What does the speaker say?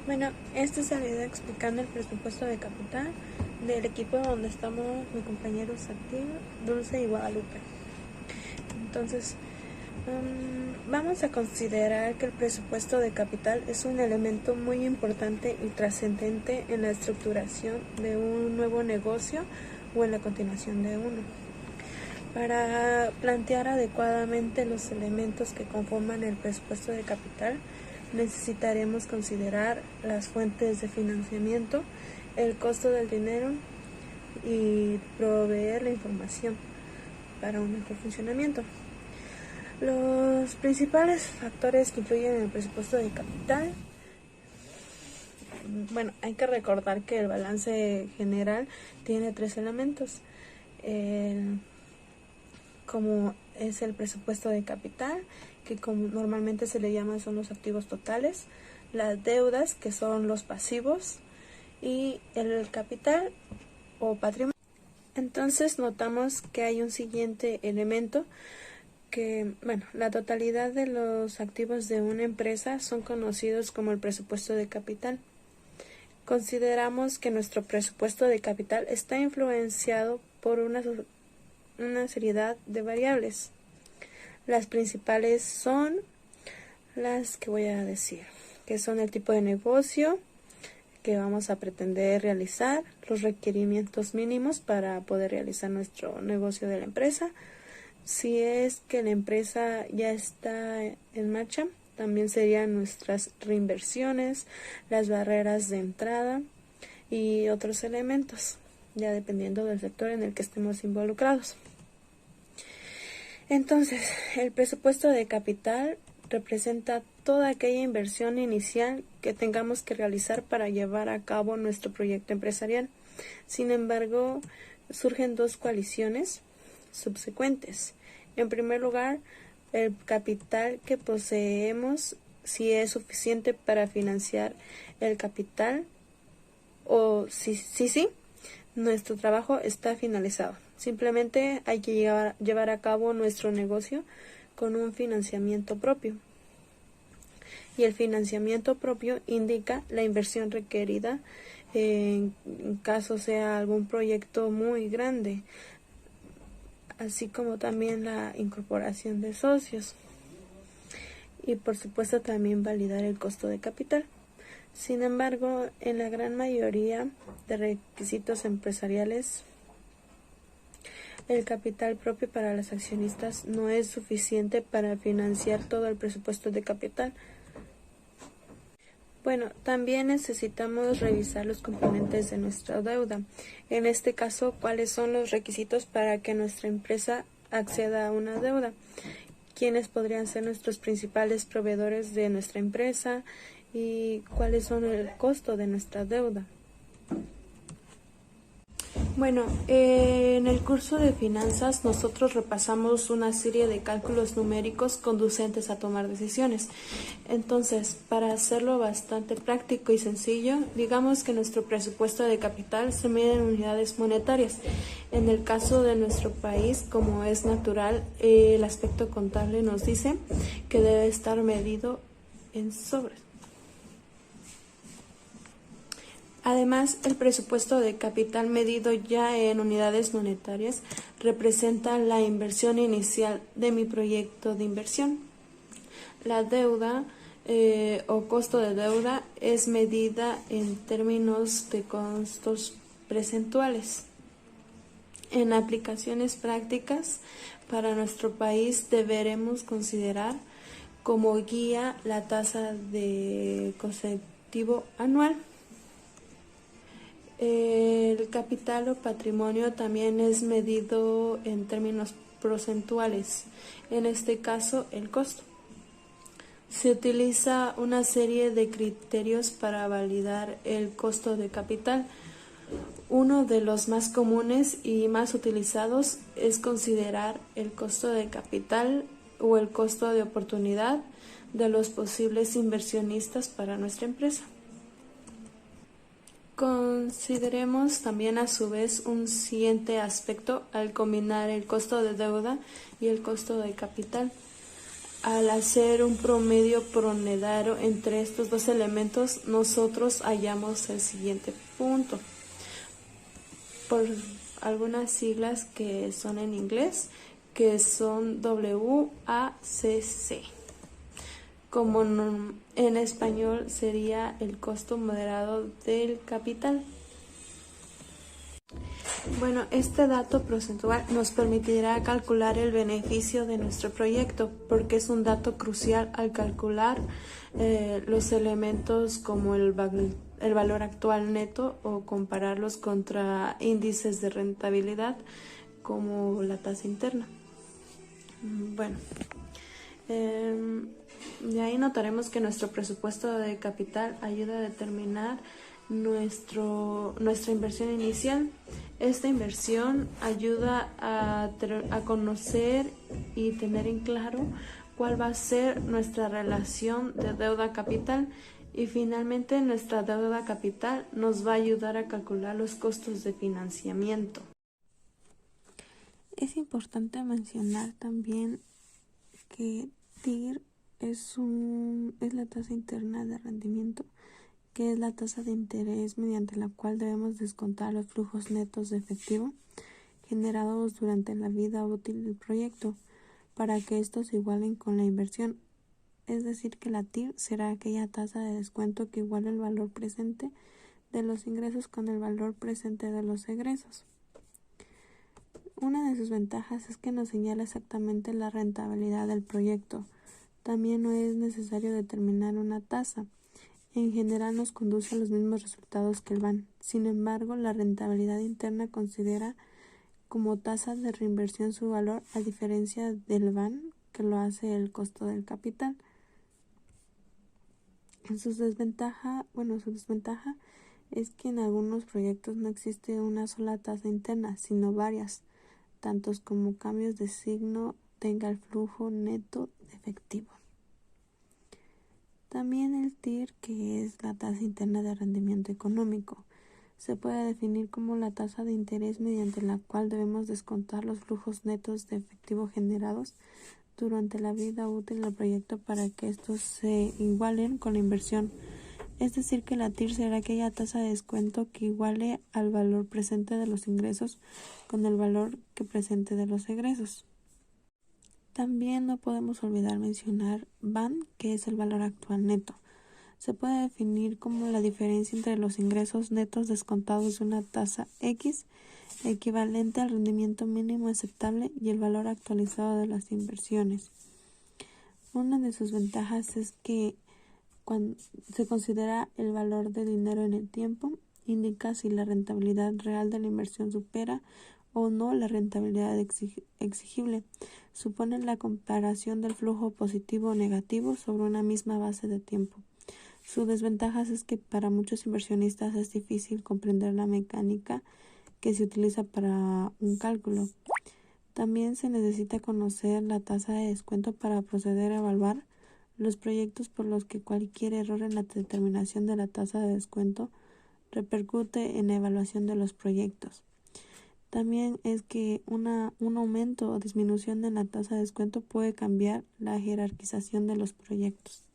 Bueno, esta es la idea explicando el presupuesto de capital del equipo donde estamos mi compañero Satir, Dulce y Guadalupe. Entonces, vamos a considerar que el presupuesto de capital es un elemento muy importante y trascendente en la estructuración de un nuevo negocio o en la continuación de uno. Para plantear adecuadamente los elementos que conforman el presupuesto de capital, necesitaremos considerar las fuentes de financiamiento, el costo del dinero y proveer la información para un mejor funcionamiento. Los principales factores que influyen en el presupuesto de capital. Bueno, hay que recordar que el balance general tiene 3 elementos. Como es el presupuesto de capital, que como normalmente se le llama son los activos totales, las deudas, que son los pasivos, y el capital o patrimonio. Entonces notamos que hay un siguiente elemento que, la totalidad de los activos de una empresa son conocidos como el presupuesto de capital. Consideramos que nuestro presupuesto de capital está influenciado por una seriedad de variables. Las principales son las que voy a decir, que son el tipo de negocio que vamos a pretender realizar, los requerimientos mínimos para poder realizar nuestro negocio de la empresa. Si es que la empresa ya está en marcha, también serían nuestras reinversiones, las barreras de entrada y otros elementos, ya dependiendo del sector en el que estemos involucrados. Entonces, el presupuesto de capital representa toda aquella inversión inicial que tengamos que realizar para llevar a cabo nuestro proyecto empresarial. Sin embargo, surgen 2 coaliciones subsecuentes. En primer lugar, el capital que poseemos, si es suficiente para financiar el capital o si nuestro trabajo está finalizado. Simplemente hay que llevar a cabo nuestro negocio con un financiamiento propio. Y el financiamiento propio indica la inversión requerida en caso sea algún proyecto muy grande, así como también la incorporación de socios. Y por supuesto también validar el costo de capital. Sin embargo, en la gran mayoría de requisitos empresariales, el capital propio para los accionistas no es suficiente para financiar todo el presupuesto de capital. Bueno, también necesitamos revisar los componentes de nuestra deuda. En este caso, ¿cuáles son los requisitos para que nuestra empresa acceda a una deuda? ¿Quiénes podrían ser nuestros principales proveedores de nuestra empresa? ¿Y cuáles son el costo de nuestra deuda? Bueno, en el curso de finanzas nosotros repasamos una serie de cálculos numéricos conducentes a tomar decisiones. Entonces, para hacerlo bastante práctico y sencillo, digamos que nuestro presupuesto de capital se mide en unidades monetarias. En el caso de nuestro país, como es natural, el aspecto contable nos dice que debe estar medido en sobres. Además, el presupuesto de capital medido ya en unidades monetarias representa la inversión inicial de mi proyecto de inversión. La deuda o costo de deuda es medida en términos de costos percentuales. En aplicaciones prácticas para nuestro país deberemos considerar como guía la tasa de conceptivo anual. El capital o patrimonio también es medido en términos porcentuales, en este caso el costo. Se utiliza una serie de criterios para validar el costo de capital. Uno de los más comunes y más utilizados es considerar el costo de capital o el costo de oportunidad de los posibles inversionistas para nuestra empresa. Consideremos también a su vez un siguiente aspecto al combinar el costo de deuda y el costo de capital. al hacer un promedio pronedaro entre estos dos elementos, nosotros hallamos el siguiente punto. Por algunas siglas que son en inglés, que son WACC. Como en español sería el costo moderado del capital. Bueno, este dato porcentual nos permitirá calcular el beneficio de nuestro proyecto porque es un dato crucial al calcular los elementos como el valor actual neto o compararlos contra índices de rentabilidad como la tasa interna. Bueno, de ahí notaremos que nuestro presupuesto de capital ayuda a determinar nuestra inversión inicial. Esta inversión ayuda a conocer y tener en claro cuál va a ser nuestra relación de deuda capital, y finalmente nuestra deuda capital nos va a ayudar a calcular los costos de financiamiento. Es importante mencionar también que TIR es la tasa interna de rendimiento, que es la tasa de interés mediante la cual debemos descontar los flujos netos de efectivo generados durante la vida útil del proyecto para que estos se igualen con la inversión. Es decir, que la TIR será aquella tasa de descuento que iguale el valor presente de los ingresos con el valor presente de los egresos. Una de sus ventajas es que nos señala exactamente la rentabilidad del proyecto. También no es necesario determinar una tasa. En general nos conduce a los mismos resultados que el BAN. Sin embargo, la rentabilidad interna considera como tasa de reinversión su valor, a diferencia del BAN, que lo hace el costo del capital. Su desventaja es que en algunos proyectos no existe una sola tasa interna, sino varias, tantos como cambios de signo tenga el flujo neto de efectivo. También el TIR, que es la tasa interna de rendimiento económico, se puede definir como la tasa de interés mediante la cual debemos descontar los flujos netos de efectivo generados durante la vida útil del proyecto para que estos se igualen con la inversión. Es decir, que la TIR será aquella tasa de descuento que iguale al valor presente de los ingresos con el valor que presente de los egresos. También no podemos olvidar mencionar BAN, que es el valor actual neto. Se puede definir como la diferencia entre los ingresos netos descontados de una tasa X, equivalente al rendimiento mínimo aceptable, y el valor actualizado de las inversiones. Una de sus ventajas es que cuando se considera el valor de dinero en el tiempo, indica si la rentabilidad real de la inversión supera o no la rentabilidad exigible. Supone la comparación del flujo positivo o negativo sobre una misma base de tiempo. Su desventaja es que para muchos inversionistas es difícil comprender la mecánica que se utiliza para un cálculo. También se necesita conocer la tasa de descuento para proceder a evaluar los proyectos, por los que cualquier error en la determinación de la tasa de descuento repercute en la evaluación de los proyectos. También es que un aumento o disminución de la tasa de descuento puede cambiar la jerarquización de los proyectos.